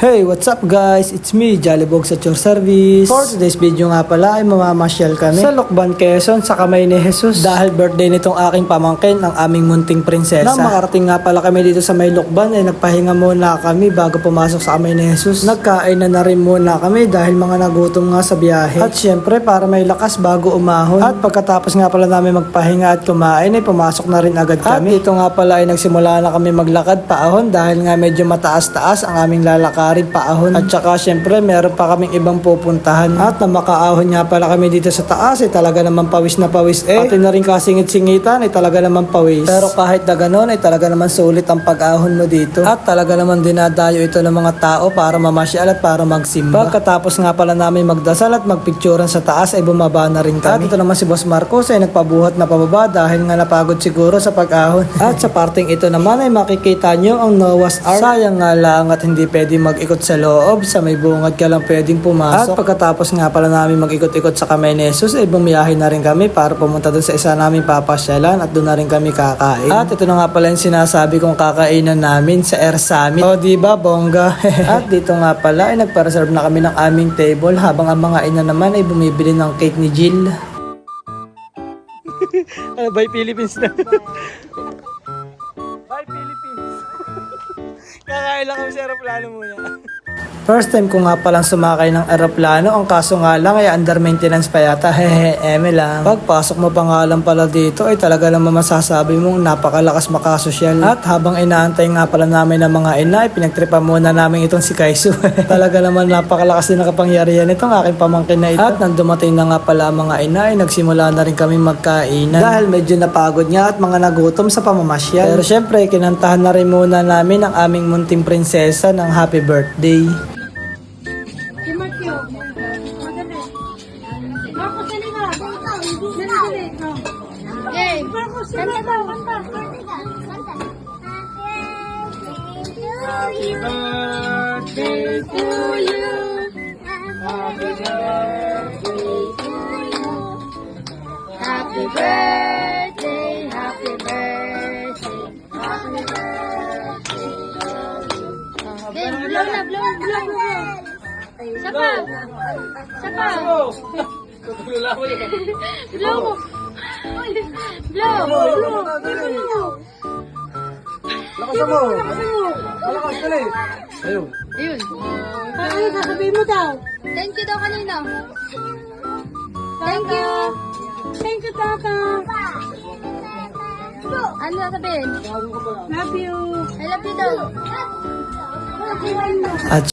Hey, what's up guys? It's me, Jollybogs at your service. For today's video nga pala ay mamamasyal kami sa Lucban, Quezon sa kamay ni Jesus. Dahil birthday nitong aking pamangkin, ang aming munting prinsesa. Nang makarating nga pala kami dito sa may Lucban ay nagpahinga muna kami bago pumasok sa kamay ni Jesus. Nagkain na rin muna kami dahil mga nagutom nga sa biyahe. At syempre para may lakas bago umahon. At pagkatapos nga pala namin magpahinga at kumain ay pumasok na rin agad kami. At dito nga pala ay nagsimula na kami maglakad paahon dahil nga medyo mataas-taas ang aming lalakarin paahon. At saka syempre meron pa kaming ibang pupuntahan. At na makaahon nga pala kami dito sa taas ay talaga naman pawis na pawis Pati na rin kasingit-singitan ay talaga naman pawis. Pero kahit na ganon ay talaga naman sulit ang pag-ahon mo dito. At talaga naman dinadayo ito ng mga tao para mamasyal at para magsimba. Pagkatapos nga pala namin magdasal at magpicturan sa taas ay bumaba na rin kami. At ito naman si Boss Marcos ay nagpabuhat na pababa dahil nga napagod siguro sa pag-ahon. At sa parting ito naman ay makikita nyo ang Noah's Ark. Sayang nga lang at hindi pwede mag-ikot sa loob, sa may bungad ka lang pwedeng pumasok. At pagkatapos nga pala namin mag-ikot-ikot sa kamay ni Jesus ay bumiyahe na rin kami para pumunta doon sa isa namin papasyalan at doon na rin kami kakain. At ito na nga pala yung sinasabi kong kakainan namin sa Air Summit. O diba bongga? At dito nga pala ay nagpa-reserve na kami ng aming table habang ang mga ina naman ay bumibili ng cake ni Jill. Bye Philippines na. Bye Philippines. Kakain lang kami sa aeroplano muna. First time ko nga palang sumakay ng aeroplano, ang kaso nga lang ay under maintenance pa yata. Eme lang. Pagpasok mo pa nga lang pala dito ay talaga naman masasabi mong napakalakas makasosyal. At habang inaantay nga pala namin ng mga ina ay pinagtripa muna namin itong si Kaisu. Talaga naman napakalakas din ang kapangyarihan nitong aking pamangkin na ito. At nang dumating na nga pala ang mga ina ay nagsimula na rin kami magkainan. Dahil medyo napagod nga at mga nagutom sa pamamasyal. Pero syempre kinantahan na rin muna namin ang aming munting prinsesa ng happy birthday. Happy birthday to you. Happy birthday to you. Happy birthday, happy birthday, happy birthday to you. Then blow na, blow. Sapa. Blow. Lakas mo! Malakas ka rin! Ayun. Ano sasabihin mo daw? Thank you daw kanina. Thank you. Thank you, Tata. Ano sasabihin? Love you. I love you daw. At